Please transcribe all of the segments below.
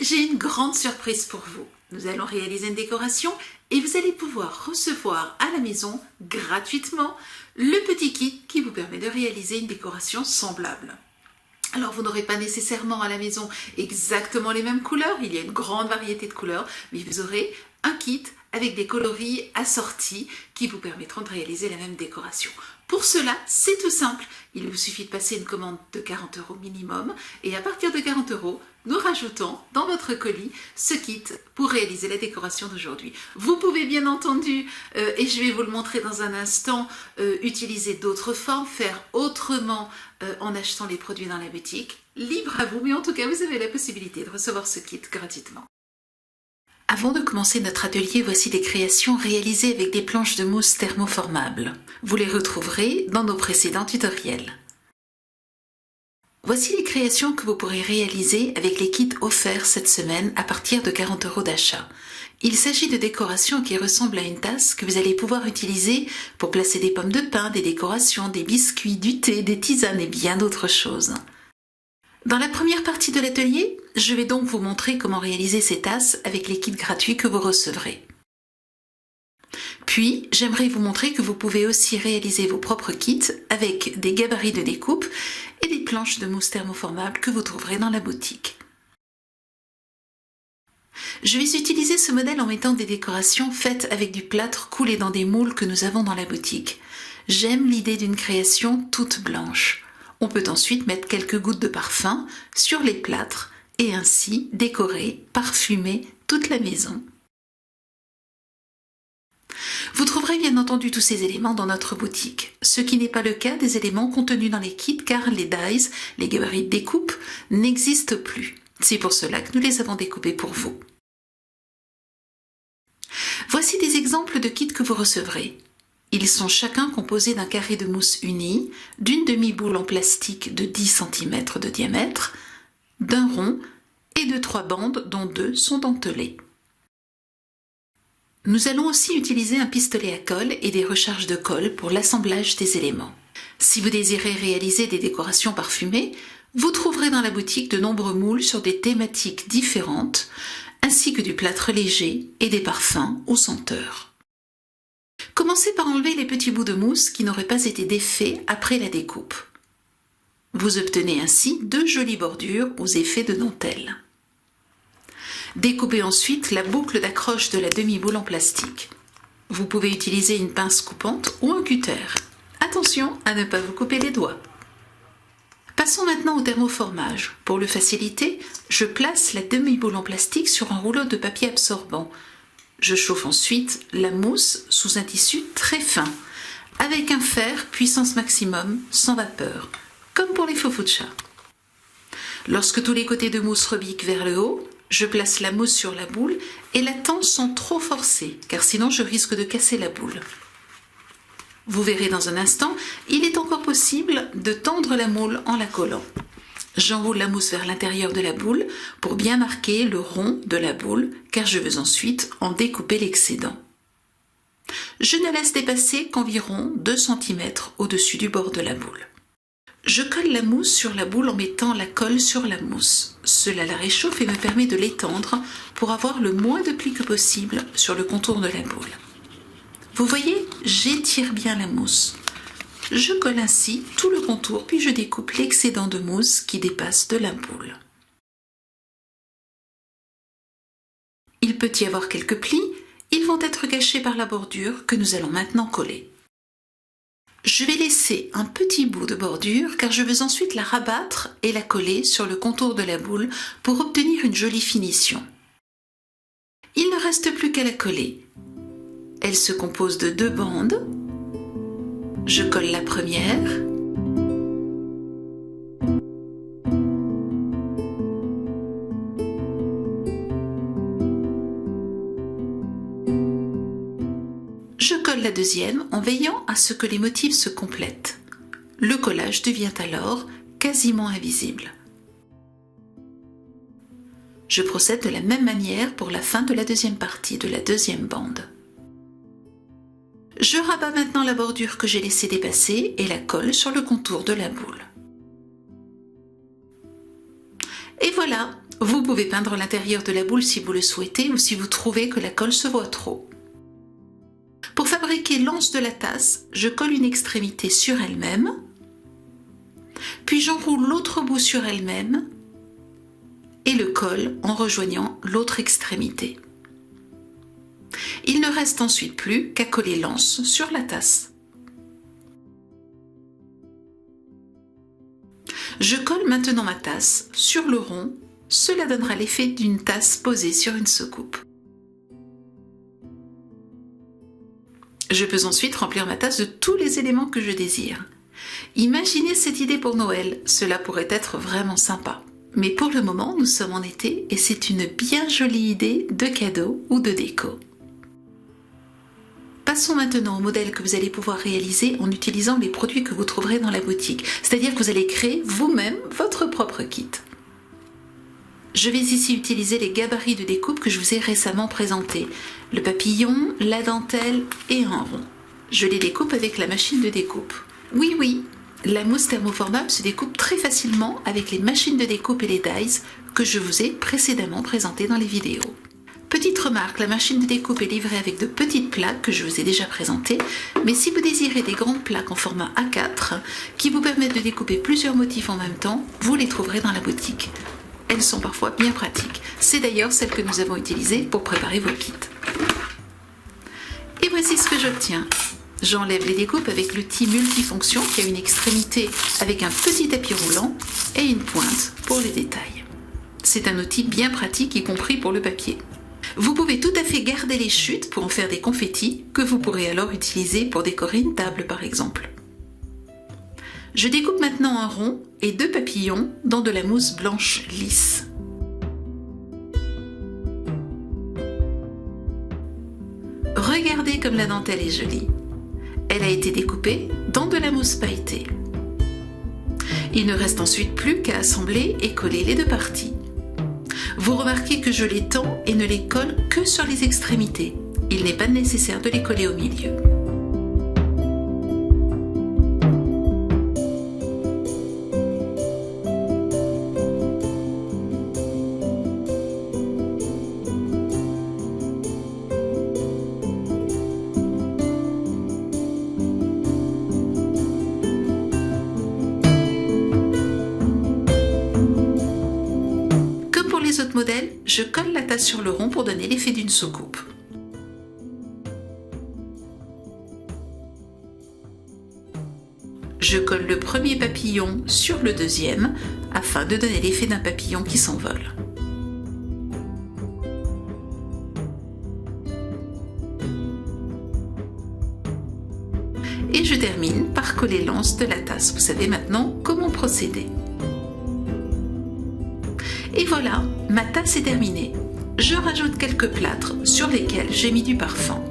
j'ai une grande surprise pour vous. Nous allons réaliser une décoration et vous allez pouvoir recevoir à la maison gratuitement le petit kit qui vous permet de réaliser une décoration semblable. Alors vous n'aurez pas nécessairement à la maison exactement les mêmes couleurs, il y a une grande variété de couleurs, mais vous aurez un kit avec des coloris assortis qui vous permettront de réaliser la même décoration. Pour cela, c'est tout simple, il vous suffit de passer une commande de 40 € minimum et à partir de 40 €, nous rajoutons dans votre colis ce kit pour réaliser la décoration d'aujourd'hui. Vous pouvez bien entendu, et je vais vous le montrer dans un instant, utiliser d'autres formes, faire autrement en achetant les produits dans la boutique. Libre à vous, mais en tout cas, vous avez la possibilité de recevoir ce kit gratuitement. Avant de commencer notre atelier, voici des créations réalisées avec des planches de mousse thermoformables. Vous les retrouverez dans nos précédents tutoriels. Voici les créations que vous pourrez réaliser avec les kits offerts cette semaine à partir de 40 € d'achat. Il s'agit de décorations qui ressemblent à une tasse que vous allez pouvoir utiliser pour placer des pommes de pin, des décorations, des biscuits, du thé, des tisanes et bien d'autres choses. Dans la première partie de l'atelier, je vais donc vous montrer comment réaliser ces tasses avec les kits gratuits que vous recevrez. Puis, j'aimerais vous montrer que vous pouvez aussi réaliser vos propres kits avec des gabarits de découpe et des planches de mousse thermoformable que vous trouverez dans la boutique. Je vais utiliser ce modèle en mettant des décorations faites avec du plâtre coulé dans des moules que nous avons dans la boutique. J'aime l'idée d'une création toute blanche. On peut ensuite mettre quelques gouttes de parfum sur les plâtres et ainsi décorer, parfumer toute la maison. Vous trouverez bien entendu tous ces éléments dans notre boutique, ce qui n'est pas le cas des éléments contenus dans les kits car les dies, les gabarits de découpe, n'existent plus. C'est pour cela que nous les avons découpés pour vous. Voici des exemples de kits que vous recevrez. Ils sont chacun composés d'un carré de mousse uni, d'une demi-boule en plastique de 10 cm de diamètre, d'un rond et de 3 bandes dont 2 sont dentelées. Nous allons aussi utiliser un pistolet à colle et des recharges de colle pour l'assemblage des éléments. Si vous désirez réaliser des décorations parfumées, vous trouverez dans la boutique de nombreux moules sur des thématiques différentes, ainsi que du plâtre léger et des parfums ou senteurs. Commencez par enlever les petits bouts de mousse qui n'auraient pas été défaits après la découpe. Vous obtenez ainsi 2 jolies bordures aux effets de dentelle. Découpez ensuite la boucle d'accroche de la demi-boule en plastique. Vous pouvez utiliser une pince coupante ou un cutter. Attention à ne pas vous couper les doigts. Passons maintenant au thermoformage. Pour le faciliter, je place la demi-boule en plastique sur un rouleau de papier absorbant. Je chauffe ensuite la mousse sous un tissu très fin, avec un fer puissance maximum, sans vapeur, comme pour les faux fous de chat. Lorsque tous les côtés de mousse rebiquent vers le haut, je place la mousse sur la boule et la tends sans trop forcer, car sinon je risque de casser la boule. Vous verrez dans un instant, il est encore possible de tendre la moule en la collant. J'enroule la mousse vers l'intérieur de la boule pour bien marquer le rond de la boule, car je veux ensuite en découper l'excédent. Je ne laisse dépasser qu'environ 2 cm au-dessus du bord de la boule. Je colle la mousse sur la boule en mettant la colle sur la mousse. Cela la réchauffe et me permet de l'étendre pour avoir le moins de plis que possible sur le contour de la boule. Vous voyez, j'étire bien la mousse. Je colle ainsi tout le contour, puis je découpe l'excédent de mousse qui dépasse de la boule. Il peut y avoir quelques plis, ils vont être cachés par la bordure que nous allons maintenant coller. Je vais laisser un petit bout de bordure car je veux ensuite la rabattre et la coller sur le contour de la boule pour obtenir une jolie finition. Il ne reste plus qu'à la coller. Elle se compose de 2 bandes. Je colle la première. Je colle la deuxième en veillant à ce que les motifs se complètent. Le collage devient alors quasiment invisible. Je procède de la même manière pour la fin de la deuxième partie de la deuxième bande. Je rabats maintenant la bordure que j'ai laissée dépasser et la colle sur le contour de la boule. Et voilà, Vous pouvez peindre l'intérieur de la boule si vous le souhaitez ou si vous trouvez que la colle se voit trop. Pour fabriquer l'anse de la tasse, je colle une extrémité sur elle-même, puis j'enroule l'autre bout sur elle-même et le colle en rejoignant l'autre extrémité. Il ne reste ensuite plus qu'à coller l'anse sur la tasse. Je colle maintenant ma tasse sur le rond, cela donnera l'effet d'une tasse posée sur une soucoupe. Je peux ensuite remplir ma tasse de tous les éléments que je désire. Imaginez cette idée pour Noël, cela pourrait être vraiment sympa. Mais pour le moment, nous sommes en été et c'est une bien jolie idée de cadeau ou de déco. Passons maintenant au modèle que vous allez pouvoir réaliser en utilisant les produits que vous trouverez dans la boutique, c'est-à-dire que vous allez créer vous-même votre propre kit. Je vais ici utiliser les gabarits de découpe que je vous ai récemment présentés, le papillon, la dentelle et un rond. Je les découpe avec la machine de découpe. Oui, la mousse thermoformable se découpe très facilement avec les machines de découpe et les dies que je vous ai précédemment présentées dans les vidéos. Petite remarque, la machine de découpe est livrée avec de petites plaques que je vous ai déjà présentées, mais si vous désirez des grandes plaques en format A4 qui vous permettent de découper plusieurs motifs en même temps, vous les trouverez dans la boutique. Elles sont parfois bien pratiques. C'est d'ailleurs celles que nous avons utilisées pour préparer vos kits. Et voici ce que j'obtiens. J'enlève les découpes avec l'outil multifonction qui a une extrémité avec un petit tapis roulant et une pointe pour les détails. C'est un outil bien pratique, y compris pour le papier. Vous pouvez tout à fait garder les chutes pour en faire des confettis que vous pourrez alors utiliser pour décorer une table par exemple. Je découpe maintenant un rond et 2 papillons dans de la mousse blanche lisse. Regardez comme la dentelle est jolie. Elle a été découpée dans de la mousse pailletée. Il ne reste ensuite plus qu'à assembler et coller les deux parties. Vous remarquez que je les tends et ne les colle que sur les extrémités. Il n'est pas nécessaire de les coller au milieu. Les autres modèles, je colle la tasse sur le rond pour donner l'effet d'une soucoupe. Je colle le premier papillon sur le deuxième afin de donner l'effet d'un papillon qui s'envole. Et je termine par coller l'anse de la tasse. Vous savez maintenant comment procéder. Et voilà, ma tasse est terminée. Je rajoute quelques plâtres sur lesquels j'ai mis du parfum.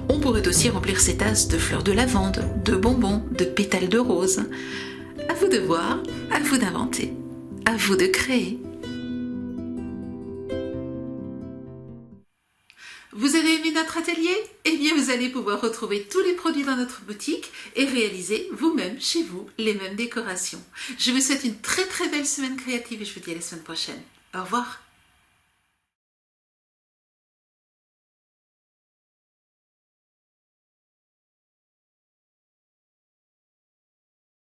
On pourrait aussi remplir ces tasses de fleurs de lavande, de bonbons, de pétales de rose. À vous de voir, à vous d'inventer, à vous de créer. Vous avez aimé notre atelier? Eh bien, vous allez pouvoir retrouver tous les produits dans notre boutique et réaliser vous-même chez vous les mêmes décorations. Je vous souhaite une très belle semaine créative et je vous dis à la semaine prochaine. Au revoir.